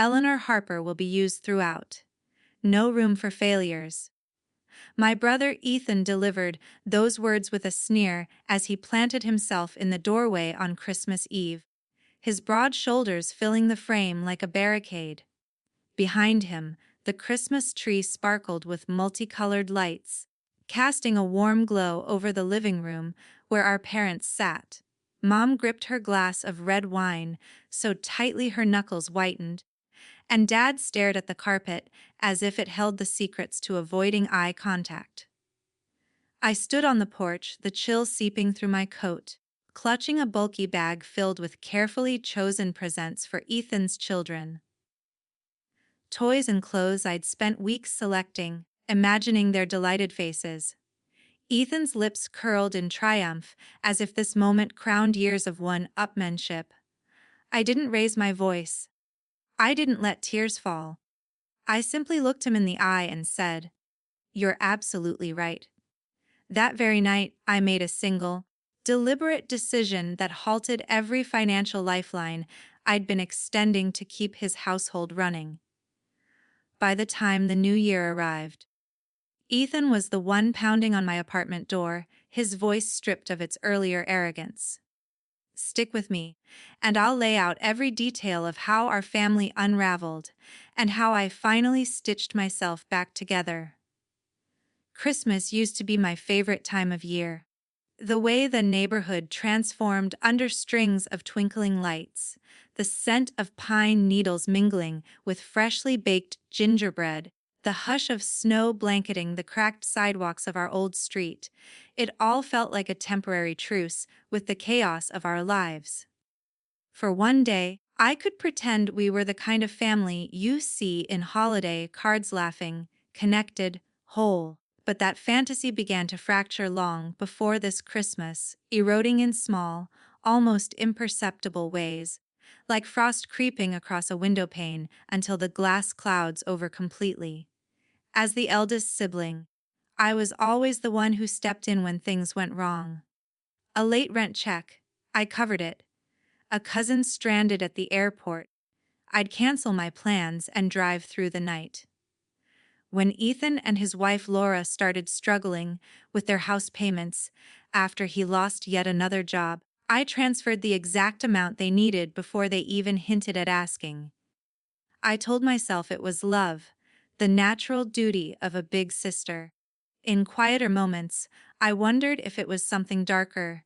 Eleanor Harper will be used throughout. No room for failures. My brother Ethan delivered those words with a sneer as he planted himself in the doorway on Christmas Eve, his broad shoulders filling the frame like a barricade. Behind him, the Christmas tree sparkled with multicolored lights, casting a warm glow over the living room where our parents sat. Mom gripped her glass of red wine so tightly her knuckles whitened, and Dad stared at the carpet as if it held the secrets to avoiding eye contact. I stood on the porch, the chill seeping through my coat, clutching a bulky bag filled with carefully chosen presents for Ethan's children. Toys and clothes I'd spent weeks selecting, imagining their delighted faces. Ethan's lips curled in triumph as if this moment crowned years of one-upmanship. I didn't raise my voice. I didn't let tears fall. I simply looked him in the eye and said, "You're absolutely right." That very night, I made a single, deliberate decision that halted every financial lifeline I'd been extending to keep his household running. By the time the new year arrived, Ethan was the one pounding on my apartment door, his voice stripped of its earlier arrogance. "Stick with me, and I'll lay out every detail of how our family unraveled and how I finally stitched myself back together." Christmas used to be my favorite time of year. The way the neighborhood transformed under strings of twinkling lights, the scent of pine needles mingling with freshly baked gingerbread, the hush of snow blanketing the cracked sidewalks of our old street, it all felt like a temporary truce with the chaos of our lives. For one day, I could pretend we were the kind of family you see in holiday cards, laughing, connected, whole. But that fantasy began to fracture long before this Christmas, eroding in small, almost imperceptible ways, like frost creeping across a windowpane until the glass clouds over completely. As the eldest sibling, I was always the one who stepped in when things went wrong. A late rent check, I covered it. A cousin stranded at the airport, I'd cancel my plans and drive through the night. When Ethan and his wife Laura started struggling with their house payments after he lost yet another job, I transferred the exact amount they needed before they even hinted at asking. I told myself it was love, the natural duty of a big sister. In quieter moments, I wondered if it was something darker.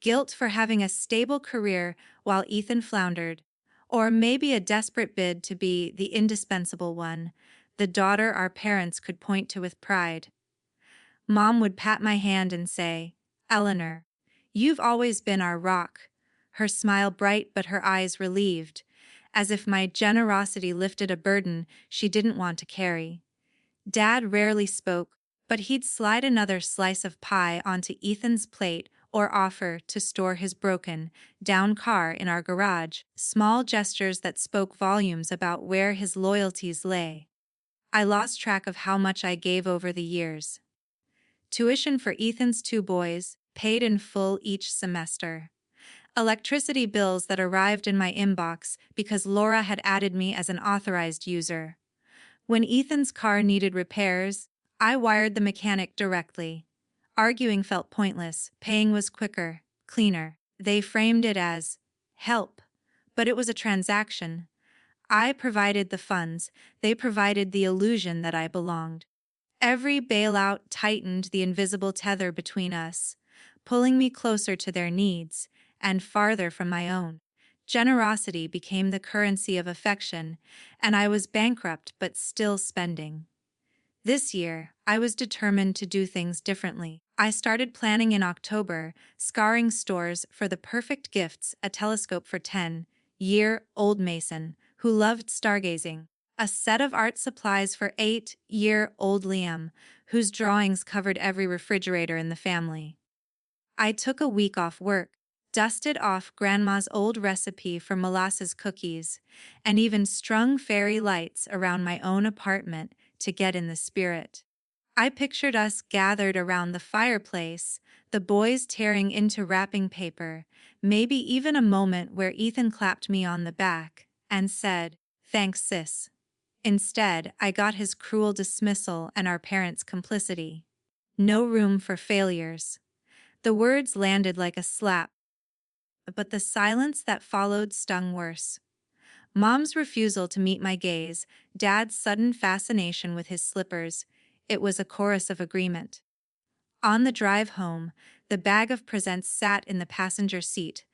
Guilt for having a stable career while Ethan floundered, or maybe a desperate bid to be the indispensable one, the daughter our parents could point to with pride. Mom would pat my hand and say, "Eleanor, you've always been our rock," her smile bright but her eyes relieved, as if my generosity lifted a burden she didn't want to carry. Dad rarely spoke, but he'd slide another slice of pie onto Ethan's plate or offer to store his broken-down car in our garage, small gestures that spoke volumes about where his loyalties lay. I lost track of how much I gave over the years. Tuition for Ethan's 2 boys, paid in full each semester. Electricity bills that arrived in my inbox because Laura had added me as an authorized user. When Ethan's car needed repairs, I wired the mechanic directly. Arguing felt pointless, paying was quicker, cleaner. They framed it as help, but it was a transaction. I provided the funds, they provided the illusion that I belonged. Every bailout tightened the invisible tether between us, pulling me closer to their needs and farther from my own. Generosity became the currency of affection, and I was bankrupt but still spending. This year, I was determined to do things differently. I started planning in October, scouring stores for the perfect gifts, a telescope for 10-year-old Mason, who loved stargazing, a set of art supplies for 8-year-old Liam, whose drawings covered every refrigerator in the family. I took a week off work, dusted off Grandma's old recipe for molasses cookies, and even strung fairy lights around my own apartment to get in the spirit. I pictured us gathered around the fireplace, the boys tearing into wrapping paper, maybe even a moment where Ethan clapped me on the back and said, Thanks, sis. Instead, I got his cruel dismissal and our parents' complicity. No room for failures. The words landed like a slap, but the silence that followed stung worse. Mom's refusal to meet my gaze, Dad's sudden fascination with his slippers. It was a chorus of agreement. On the drive home, the bag of presents sat in the passenger seat,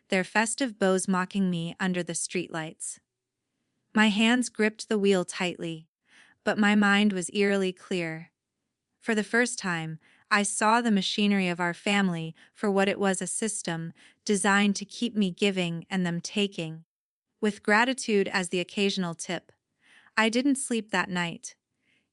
their festive bows mocking me under the streetlights. My hands gripped the wheel tightly, but my mind was eerily clear. For the first time, I saw the machinery of our family for what it was, a system designed to keep me giving and them taking, with gratitude as the occasional tip. I didn't sleep that night.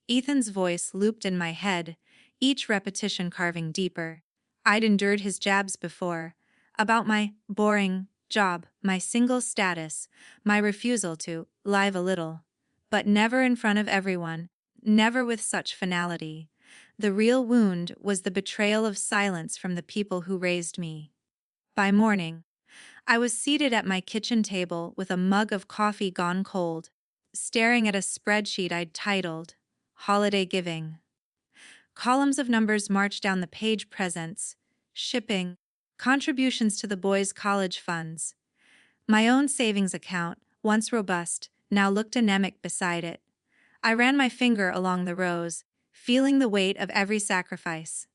Ethan's voice looped in my head, each repetition carving deeper. I'd endured his jabs before, about my boring job, my single status, my refusal to live a little. But never in front of everyone, never with such finality. The real wound was the betrayal of silence from the people who raised me. By morning, I was seated at my kitchen table with a mug of coffee gone cold, staring at a spreadsheet I'd titled, Holiday Giving. Columns of numbers marched down the page: presents, shipping, contributions to the boys' college funds. My own savings account, once robust, now looked anemic beside it. I ran my finger along the rows, feeling the weight of every sacrifice.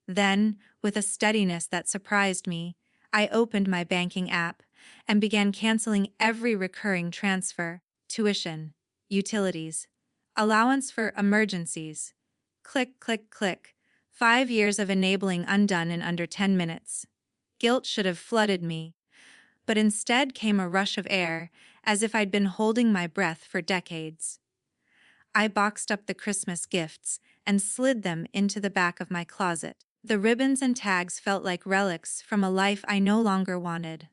Then, with a steadiness that surprised me, I opened my banking app and began canceling every recurring transfer, tuition, utilities, allowance for emergencies. Click, click, click. 5 years of enabling undone in under 10 minutes. Guilt should have flooded me, but instead came a rush of air, as if I'd been holding my breath for decades. I boxed up the Christmas gifts and slid them into the back of my closet. The ribbons and tags felt like relics from a life I no longer wanted.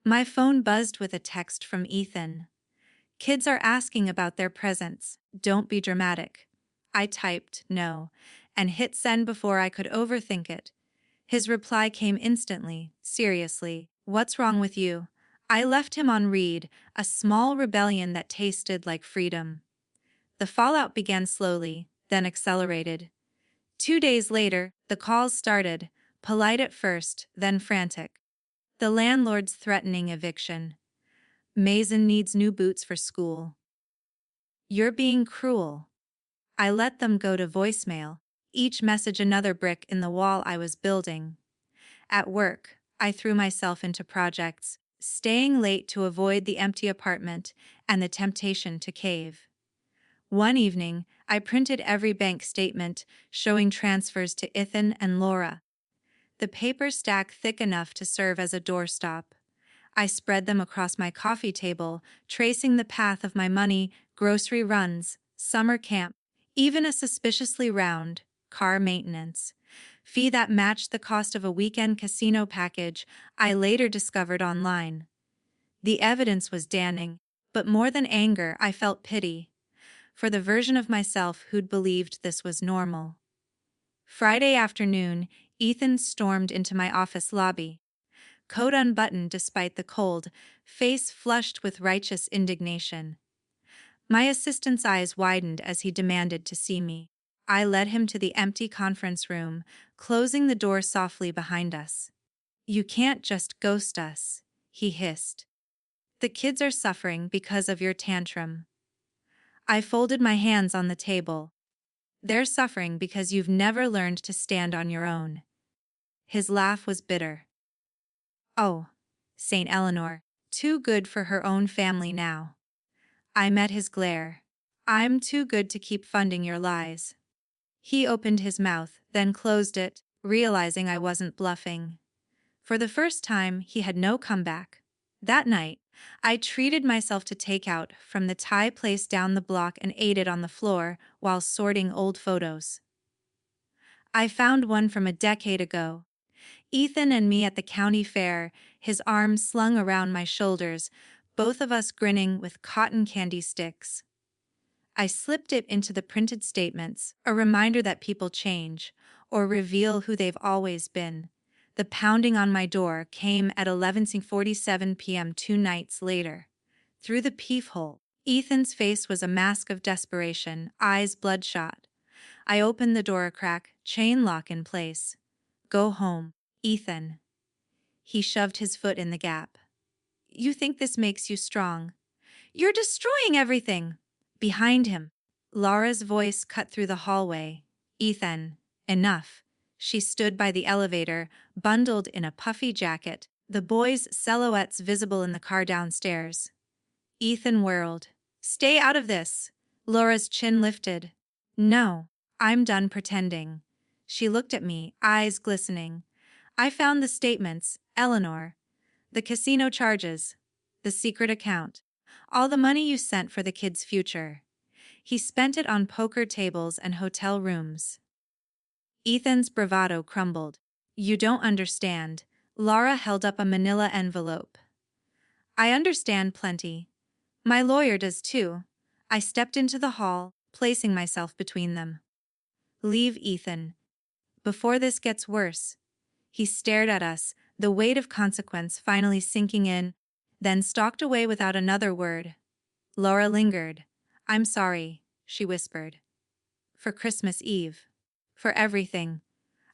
My phone buzzed with a text from Ethan. Kids are asking about their presents. Don't be dramatic. I typed no and hit send before I could overthink it. His reply came instantly. Seriously, what's wrong with you? I left him on read, a small rebellion that tasted like freedom. The fallout began slowly, then accelerated. 2 days later, the calls started, polite at first, then frantic. The landlord's threatening eviction. Mason needs new boots for school. You're being cruel. I let them go to voicemail, each message another brick in the wall I was building. At work, I threw myself into projects, staying late to avoid the empty apartment and the temptation to cave. One evening, I printed every bank statement showing transfers to Ethan and Laura. The paper stack thick enough to serve as a doorstop. I spread them across my coffee table, tracing the path of my money, grocery runs, summer camp, even a suspiciously round car maintenance fee that matched the cost of a weekend casino package I later discovered online. The evidence was damning, but more than anger, I felt pity for the version of myself who'd believed this was normal. Friday afternoon, Ethan stormed into my office lobby. Coat unbuttoned despite the cold, face flushed with righteous indignation. My assistant's eyes widened as he demanded to see me. I led him to the empty conference room, closing the door softly behind us. You can't just ghost us, he hissed. The kids are suffering because of your tantrum. I folded my hands on the table. They're suffering because you've never learned to stand on your own. His laugh was bitter. Oh, St. Eleanor, too good for her own family now. I met his glare. I'm too good to keep funding your lies. He opened his mouth, then closed it, realizing I wasn't bluffing. For the first time, he had no comeback. That night, I treated myself to takeout from the Thai place down the block and ate it on the floor while sorting old photos. I found one from a decade ago. Ethan and me at the county fair, his arms slung around my shoulders, both of us grinning with cotton candy sticks. I slipped it into the printed statements, a reminder that people change, or reveal who they've always been. The pounding on my door came at 11:47 p.m. 2 nights later. through the peephole. Ethan's face was a mask of desperation, eyes bloodshot. I opened the door a crack, chain lock in place. Go home, Ethan. He shoved his foot in the gap. You think this makes you strong? You're destroying everything. Behind him, Laura's voice cut through the hallway. Ethan, enough. She stood by the elevator, bundled in a puffy jacket, the boys' silhouettes visible in the car downstairs. Ethan whirled. Stay out of this. Laura's chin lifted. No, I'm done pretending. She looked at me, eyes glistening. I found the statements, Eleanor. The casino charges. The secret account. All the money you sent for the kids' future. He spent it on poker tables and hotel rooms. Ethan's bravado crumbled. You don't understand. Laura held up a manila envelope. I understand plenty. My lawyer does too. I stepped into the hall, placing myself between them. Leave, Ethan. Before this gets worse. He stared at us, the weight of consequence finally sinking in, then stalked away without another word. Laura lingered. I'm sorry, she whispered. For Christmas Eve. For everything.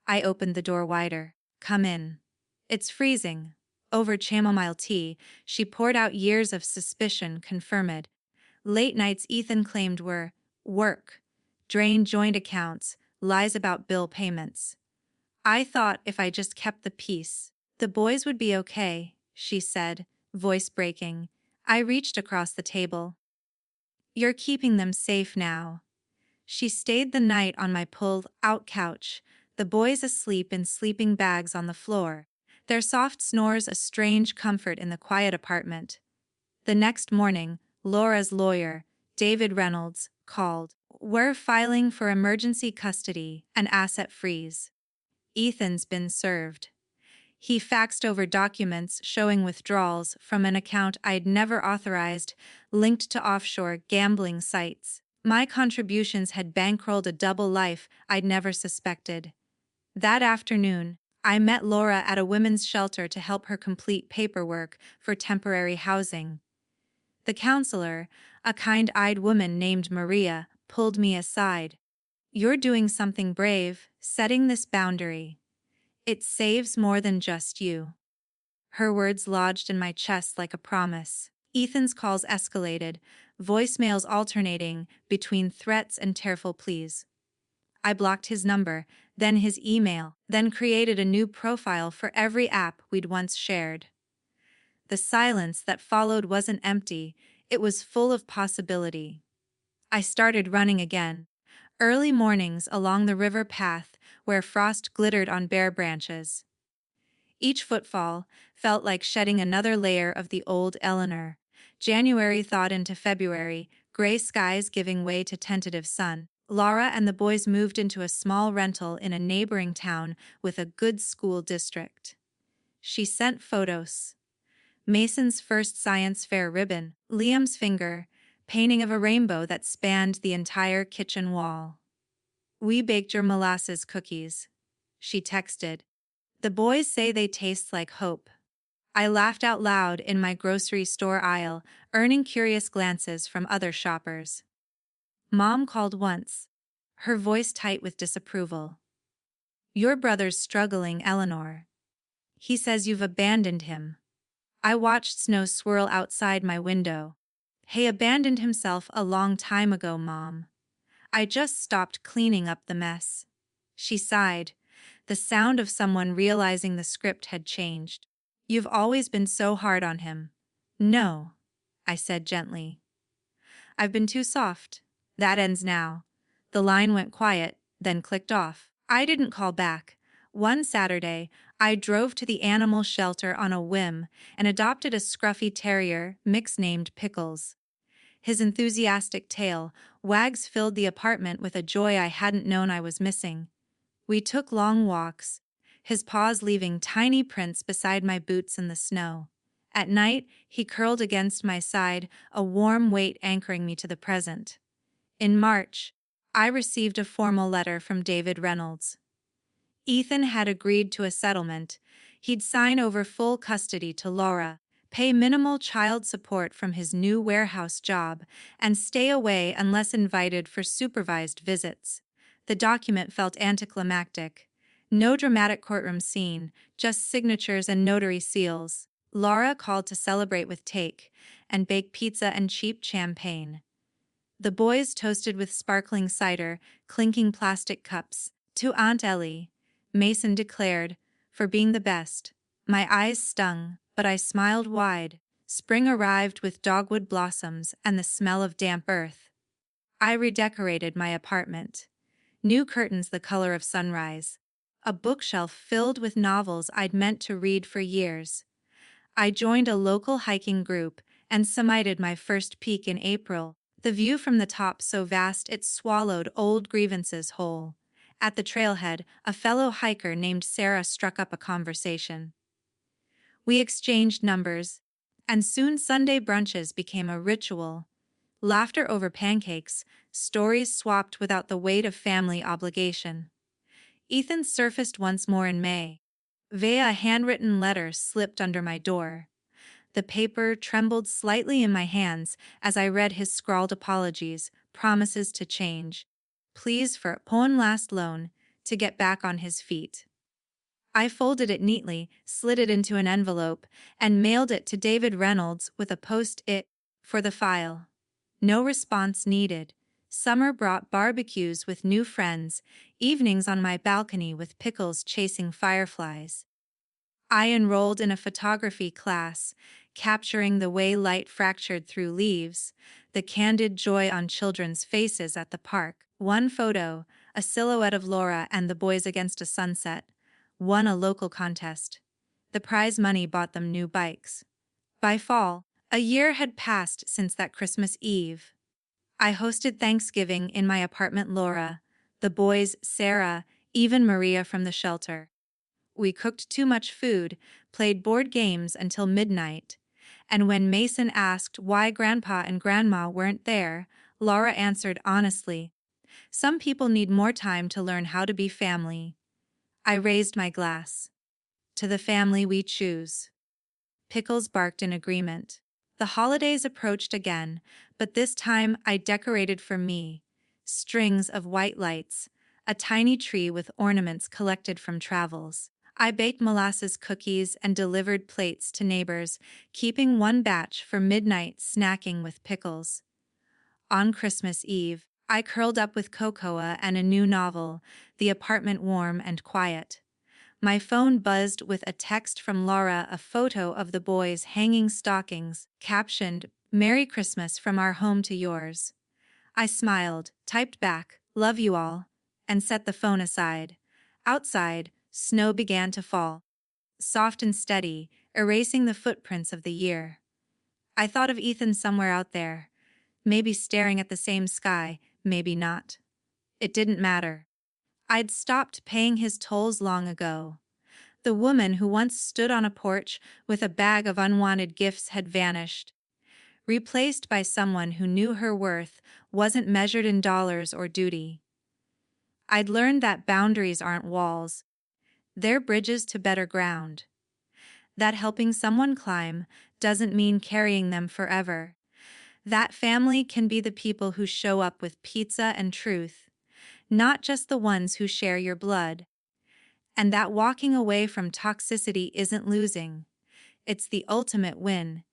I opened the door wider. Come in. It's freezing. Over chamomile tea, she poured out years of suspicion confirmed. Late nights Ethan claimed were work, drained joint accounts, lies about bill payments. I thought if I just kept the peace, the boys would be okay, she said, voice breaking. I reached across the table. You're keeping them safe now. She stayed the night on my pulled-out couch, the boys asleep in sleeping bags on the floor, their soft snores a strange comfort in the quiet apartment. The next morning, Laura's lawyer, David Reynolds, called. We're filing for emergency custody and asset freeze. Ethan's been served. He faxed over documents showing withdrawals from an account I'd never authorized, linked to offshore gambling sites. My contributions had bankrolled a double life I'd never suspected. That afternoon, I met Laura at a women's shelter to help her complete paperwork for temporary housing. The counselor, a kind-eyed woman named Maria, pulled me aside. You're doing something brave, setting this boundary. It saves more than just you. Her words lodged in my chest like a promise. Ethan's calls escalated, voicemails alternating between threats and tearful pleas. I blocked his number, then his email, then created a new profile for every app we'd once shared. The silence that followed wasn't empty, it was full of possibility. I started running again. Early mornings along the river path where frost glittered on bare branches. Each footfall felt like shedding another layer of the old Eleanor. January thawed into February, gray skies giving way to tentative sun. Laura and the boys moved into a small rental in a neighboring town with a good school district. She sent photos. Mason's first science fair ribbon, Liam's finger, painting of a rainbow that spanned the entire kitchen wall. We baked your molasses cookies, she texted. The boys say they taste like hope. I laughed out loud in my grocery store aisle, earning curious glances from other shoppers. Mom called once, her voice tight with disapproval. Your brother's struggling, Eleanor. He says you've abandoned him. I watched snow swirl outside my window. He abandoned himself a long time ago, Mom. I just stopped cleaning up the mess. She sighed, the sound of someone realizing the script had changed. You've always been so hard on him. No, I said gently. I've been too soft. That ends now. The line went quiet, then clicked off. I didn't call back. One Saturday, I drove to the animal shelter on a whim and adopted a scruffy terrier, Mix named Pickles. His enthusiastic tail, wags filled the apartment with a joy I hadn't known I was missing. We took long walks, his paws leaving tiny prints beside my boots in the snow. At night, he curled against my side, a warm weight anchoring me to the present. In March, I received a formal letter from David Reynolds. Ethan had agreed to a settlement. He'd sign over full custody to Laura, pay minimal child support from his new warehouse job, and stay away unless invited for supervised visits. The document felt anticlimactic. No dramatic courtroom scene, just signatures and notary seals. Laura called to celebrate with take and bake pizza and cheap champagne. The boys toasted with sparkling cider, clinking plastic cups. To Aunt Ellie, Mason declared, for being the best. My eyes stung, but I smiled wide. Spring arrived with dogwood blossoms and the smell of damp earth. I redecorated my apartment. New curtains the color of sunrise. A bookshelf filled with novels I'd meant to read for years. I joined a local hiking group and summited my first peak in April. The view from the top so vast it swallowed old grievances whole. At the trailhead, a fellow hiker named Sarah struck up a conversation. We exchanged numbers, and soon Sunday brunches became a ritual. Laughter over pancakes, stories swapped without the weight of family obligation. Ethan surfaced once more in May. Via a handwritten letter slipped under my door. The paper trembled slightly in my hands as I read his scrawled apologies, promises to change, pleas for one last loan, to get back on his feet. I folded it neatly, slid it into an envelope, and mailed it to David Reynolds with a post-it for the file. No response needed. Summer brought barbecues with new friends, evenings on my balcony with pickles chasing fireflies. I enrolled in a photography class, capturing the way light fractured through leaves, the candid joy on children's faces at the park. One photo, a silhouette of Laura and the boys against a sunset, won a local contest. The prize money bought them new bikes. By fall, a year had passed since that Christmas Eve. I hosted Thanksgiving in my apartment. Laura, the boys, Sarah, even Maria from the shelter. We cooked too much food, played board games until midnight, and when Mason asked why Grandpa and Grandma weren't there, Laura answered honestly, "Some people need more time to learn how to be family." I raised my glass. To the family we choose. Pickles barked in agreement. The holidays approached again, but this time I decorated for me. Strings of white lights, a tiny tree with ornaments collected from travels. I baked molasses cookies and delivered plates to neighbors, keeping one batch for midnight snacking with pickles. On Christmas Eve, I curled up with cocoa and a new novel, the apartment warm and quiet. My phone buzzed with a text from Laura, a photo of the boys hanging stockings, captioned, "Merry Christmas from our home to yours." I smiled, typed back, "Love you all," and set the phone aside. Outside, snow began to fall. Soft and steady, erasing the footprints of the year. I thought of Ethan somewhere out there, maybe staring at the same sky, maybe not. It didn't matter. I'd stopped paying his tolls long ago. The woman who once stood on a porch with a bag of unwanted gifts had vanished, replaced by someone who knew her worth wasn't measured in dollars or duty. I'd learned that boundaries aren't walls. They're bridges to better ground. That helping someone climb doesn't mean carrying them forever. That family can be the people who show up with pizza and truth, not just the ones who share your blood. And that walking away from toxicity isn't losing. It's the ultimate win.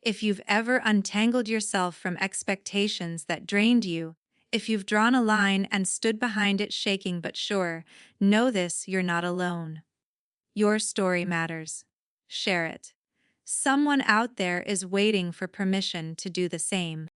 If you've ever untangled yourself from expectations that drained you, if you've drawn a line and stood behind it shaking but sure, know this: you're not alone. Your story matters. Share it. Someone out there is waiting for permission to do the same.